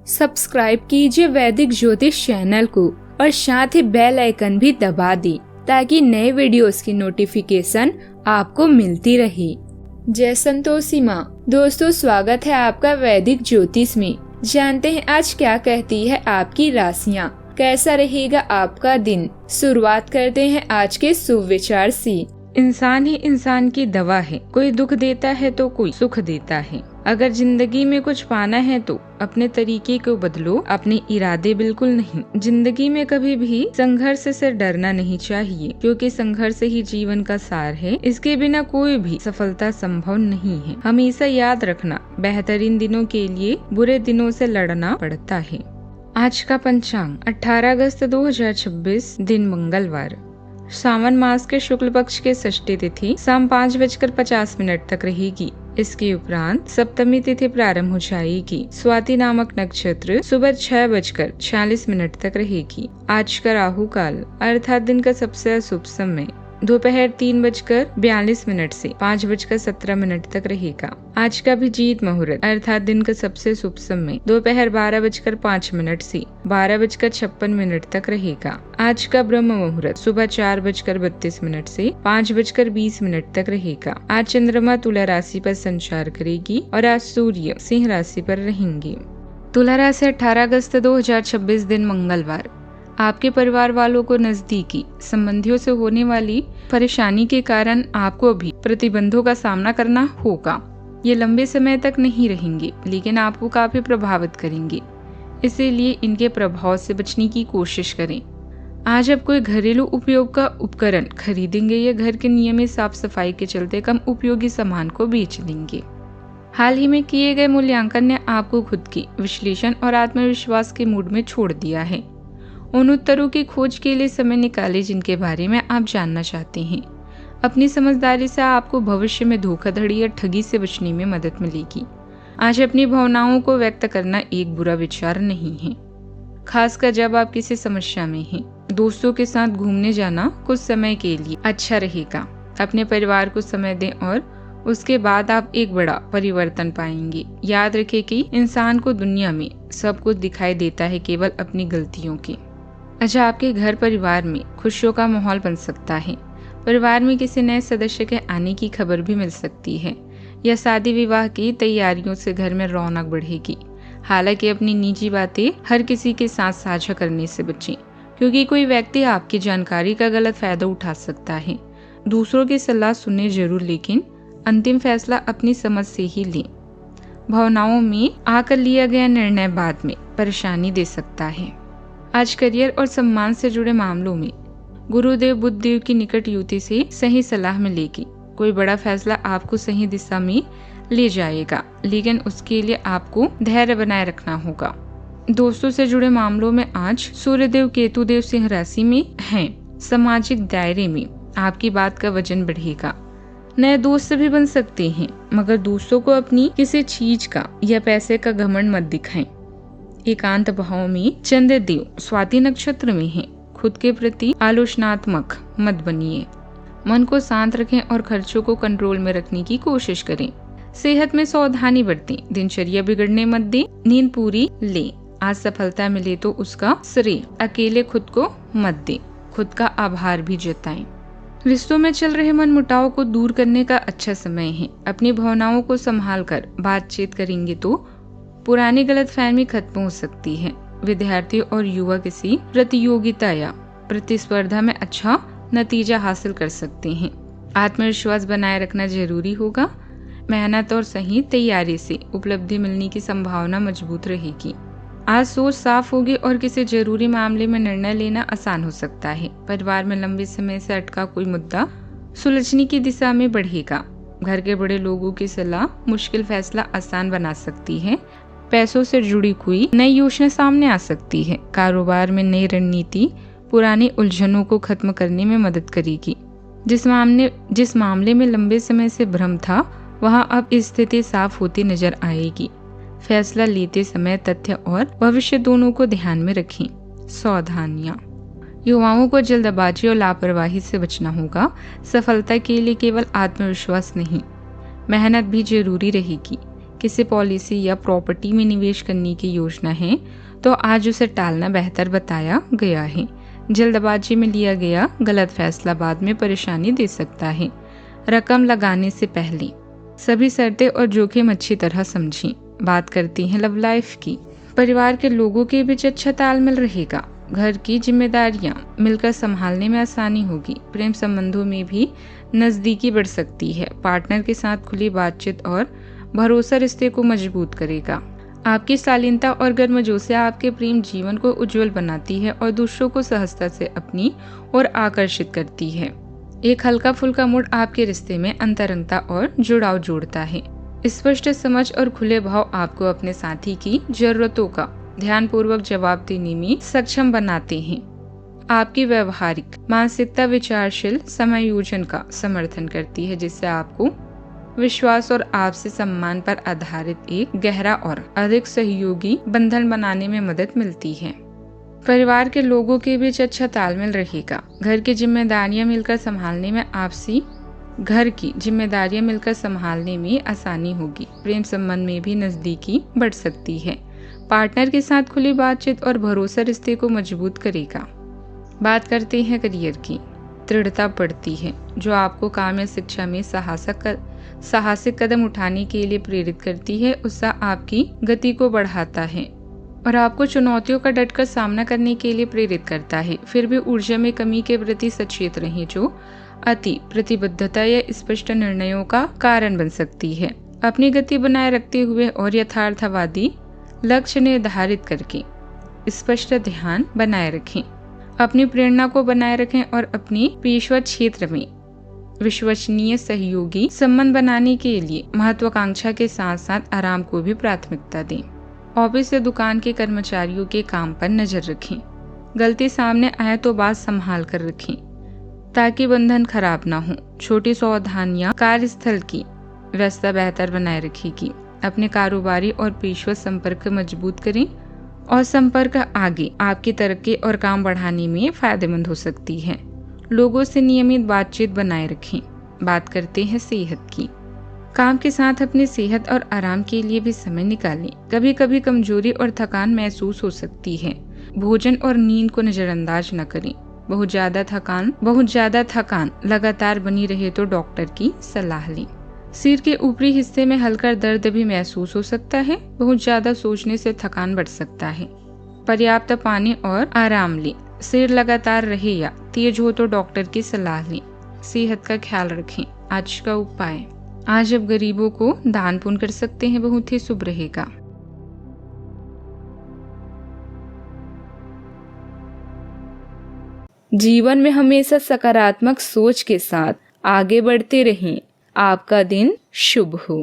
Subscribe कीजिए वैदिक ज्योतिष चैनल को और साथ ही बेल आइकन भी दबा दी ताकि नए वीडियोस की नोटिफिकेशन आपको मिलती रहे। जय संतोषी माँ। दोस्तों, स्वागत है आपका वैदिक ज्योतिष में। जानते हैं आज क्या कहती है आपकी राशियाँ, कैसा रहेगा आपका दिन। शुरुआत करते हैं आज के शुभ विचार से। इंसान ही इंसान की दवा है, कोई दुख देता है तो कोई सुख देता है। अगर जिंदगी में कुछ पाना है तो अपने तरीके को बदलो, अपने इरादे बिल्कुल नहीं। जिंदगी में कभी भी संघर्ष से डरना नहीं चाहिए, क्योंकि संघर्ष ही जीवन का सार है। इसके बिना कोई भी सफलता संभव नहीं है। हमेशा याद रखना, बेहतरीन दिनों के लिए बुरे दिनों से लड़ना पड़ता है। आज का पंचांग 18 अगस्त 2026, दिन मंगलवार। सावन मास के शुक्ल पक्ष के षष्ठी तिथि शाम 5:50 तक रहेगी। इसके उपरांत सप्तमी तिथि प्रारंभ हो जाएगी। स्वाति नामक नक्षत्र सुबह 6:46 तक रहेगी। आज का राहु काल अर्थात दिन का सबसे अशुभ समय दोपहर 3:42 से 5:17 तक रहेगा। आज का अभिजीत मुहूर्त अर्थात दिन का सबसे शुभ समय दोपहर 12:05 से 12:56 तक रहेगा। आज का ब्रह्म मुहूर्त सुबह 4:32 से 5:20 तक रहेगा। आज चंद्रमा तुला राशि पर संचार करेगी और आज सूर्य सिंह राशि पर रहेंगे। तुला राशि 18 अगस्त 2026, दिन मंगलवार। आपके परिवार वालों को नजदीकी संबंधियों से होने वाली परेशानी के कारण आपको भी प्रतिबंधों का सामना करना होगा। ये लंबे समय तक नहीं रहेंगे, लेकिन आपको काफी प्रभावित करेंगे, इसीलिए इनके प्रभाव से बचने की कोशिश करें। आज आप कोई घरेलू उपयोग का उपकरण खरीदेंगे या घर के नियमित साफ सफाई के चलते कम उपयोगी सामान को बेच देंगे। हाल ही में किए गए मूल्यांकन ने आपको खुद की विश्लेषण और आत्मविश्वास के मूड में छोड़ दिया है। उन उत्तरों की खोज के लिए समय निकालें जिनके बारे में आप जानना चाहते हैं। अपनी समझदारी से आपको भविष्य में धोखाधड़ी या ठगी से बचने में मदद मिलेगी। आज अपनी भावनाओं को व्यक्त करना एक बुरा विचार नहीं है, खासकर जब आप किसी समस्या में हैं। दोस्तों के साथ घूमने जाना कुछ समय के लिए अच्छा रहेगा। अपने परिवार को समय दें और उसके बाद आप एक बड़ा परिवर्तन पाएंगे। याद रखें कि इंसान को दुनिया में सब कुछ दिखाई देता है केवल अपनी गलतियों के। अच्छा, आपके घर परिवार में खुशियों का माहौल बन सकता है। परिवार में किसी नए सदस्य के आने की खबर भी मिल सकती है या शादी विवाह की तैयारियों से घर में रौनक बढ़ेगी। हालांकि अपनी निजी बातें हर किसी के साथ साझा करने से बचें, क्योंकि कोई व्यक्ति आपकी जानकारी का गलत फायदा उठा सकता है। दूसरों की सलाह सुने जरूर, लेकिन अंतिम फैसला अपनी समझ से ही लें। भावनाओं में आकर लिया गया निर्णय बाद में परेशानी दे सकता है। आज करियर और सम्मान से जुड़े मामलों में गुरुदेव बुध देव की निकट युति से सही सलाह मिलेगी। कोई बड़ा फैसला आपको सही दिशा में ले जाएगा, लेकिन उसके लिए आपको धैर्य बनाए रखना होगा। दोस्तों से जुड़े मामलों में आज सूर्यदेव केतुदेव सिंह राशि में हैं। सामाजिक दायरे में आपकी बात का वजन बढ़ेगा। नए दोस्त भी बन सकते हैं, मगर दोस्तों को अपनी किसी चीज का या पैसे का घमंड मत दिखाएं। एकांत भाव में चंद्रदेव स्वाति नक्षत्र में हैं। खुद के प्रति आलोचनात्मक मत बनिए। मन को शांत रखें और खर्चों को कंट्रोल में रखने की कोशिश करें। सेहत में सावधानी बरतें। दिनचर्या बिगड़ने मत दें। नींद पूरी लें। आज सफलता मिले तो उसका श्रेय अकेले खुद को मत दें। खुद का आभार भी जताएं। रिश्तों में चल रहे मनमुटाव को दूर करने का अच्छा समय है। अपनी भावनाओं को संभाल कर बातचीत करेंगे तो पुरानी गलतफहमी खत्म हो सकती है। विद्यार्थी और युवा किसी प्रतियोगिता या प्रतिस्पर्धा में अच्छा नतीजा हासिल कर सकते हैं। आत्मविश्वास बनाए रखना जरूरी होगा। मेहनत और सही तैयारी से उपलब्धि मिलने की संभावना मजबूत रहेगी। आज सोच साफ होगी और किसी जरूरी मामले में निर्णय लेना आसान हो सकता है। परिवार में लंबे समय से अटका कोई मुद्दा सुलझने की दिशा में बढ़ेगा। घर के बड़े लोगों की सलाह मुश्किल फैसला आसान बना सकती है। पैसों से जुड़ी कोई नई योजना सामने आ सकती है। कारोबार में नई रणनीति पुरानी उलझनों को खत्म करने में मदद करेगी। जिस मामले में लंबे समय से भ्रम था, वहां अब स्थिति साफ होती नजर आएगी। फैसला लेते समय तथ्य और भविष्य दोनों को ध्यान में रखें। सावधानियां। युवाओं को जल्दबाजी और लापरवाही से बचना होगा। सफलता के लिए केवल आत्मविश्वास नहीं, मेहनत भी जरूरी रहेगी। किसी पॉलिसी या प्रॉपर्टी में निवेश करने की योजना है तो आज उसे टालना बेहतर बताया गया है। जल्दबाजी में लिया गया गलत फैसला बाद में परेशानी दे सकता है। रकम लगाने से पहले सभी शर्तें और जोखिम अच्छी तरह समझें। बात करती हैं लव लाइफ की। परिवार के लोगों के बीच अच्छा तालमेल रहेगा। घर की जिम्मेदारियां मिलकर संभालने में आसानी होगी। प्रेम संबंधों में भी नजदीकी बढ़ सकती है। पार्टनर के साथ खुली बातचीत और भरोसा रिश्ते को मजबूत करेगा। आपकी शालीनता और गर्मजोशी आपके प्रेम जीवन को उज्जवल बनाती है और दूसरों को सहजता से अपनी ओर आकर्षित करती है। एक हल्का फुल्का मूड आपके रिश्ते में अंतरंगता और जुड़ाव जोड़ता है। स्पष्ट समझ और खुले भाव आपको अपने साथी की जरूरतों का ध्यानपूर्वक जवाब देने में सक्षम बनाते हैं। आपकी व्यवहारिक मानसिकता विचारशील समायोजन का समर्थन करती है, जिससे आपको विश्वास और आपसी सम्मान पर आधारित एक गहरा और अधिक सहयोगी बंधन बनाने में मदद मिलती है। परिवार के लोगों के बीच अच्छा तालमेल रहेगा। घर की जिम्मेदारियां मिलकर संभालने में आसानी होगी। प्रेम संबंध में भी नजदीकी बढ़ सकती है। पार्टनर के साथ खुली बातचीत और भरोसा रिश्ते को मजबूत करेगा। बात करते हैं करियर की। दृढ़ता बढ़ती है जो आपको काम या शिक्षा में साहसिक कदम उठाने के लिए प्रेरित करती है। उत्साह आपकी गति को बढ़ाता है और आपको चुनौतियों का डटकर सामना करने के लिए प्रेरित करता है। फिर भी ऊर्जा में कमी के प्रति सचेत रहें जो अति प्रतिबद्धता या स्पष्ट निर्णयों का कारण बन सकती है। अपनी गति बनाए रखते हुए और यथार्थवादी लक्ष्य निर्धारित करके स्पष्ट ध्यान बनाए रखें। अपनी प्रेरणा को बनाए रखें और अपने पेशेवर क्षेत्र में विश्वसनीय सहयोगी संबंध बनाने के लिए महत्वाकांक्षा के साथ साथ आराम को भी प्राथमिकता दें। ऑफिस या दुकान के कर्मचारियों के काम पर नजर रखें। गलती सामने आए तो बात संभाल कर रखें ताकि बंधन खराब ना हो। छोटी सावधानियां कार्यस्थल की व्यवस्था बेहतर बनाए रखेगी। अपने कारोबारी और पेशेवर संपर्क मजबूत करें और संपर्क आगे आपकी तरक्की और काम बढ़ाने में फायदेमंद हो सकती है। लोगों से नियमित बातचीत बनाए रखें। बात करते हैं सेहत की। काम के साथ अपनी सेहत और आराम के लिए भी समय निकालें। कभी कभी कमजोरी और थकान महसूस हो सकती है। भोजन और नींद को नजरअंदाज न करें। बहुत ज्यादा थकान लगातार बनी रहे तो डॉक्टर की सलाह लें। सिर के ऊपरी हिस्से में हल्का दर्द भी महसूस हो सकता है। बहुत ज्यादा सोचने से थकान बढ़ सकता है। पर्याप्त पानी और आराम लें। सिर लगातार रहे या तेज हो तो डॉक्टर की सलाह लें। सेहत का ख्याल रखें। आज का उपाय, आज आप गरीबों को दान पुण्य कर सकते हैं, बहुत ही शुभ रहेगा। जीवन में हमेशा सकारात्मक सोच के साथ आगे बढ़ते रहें। आपका दिन शुभ हो।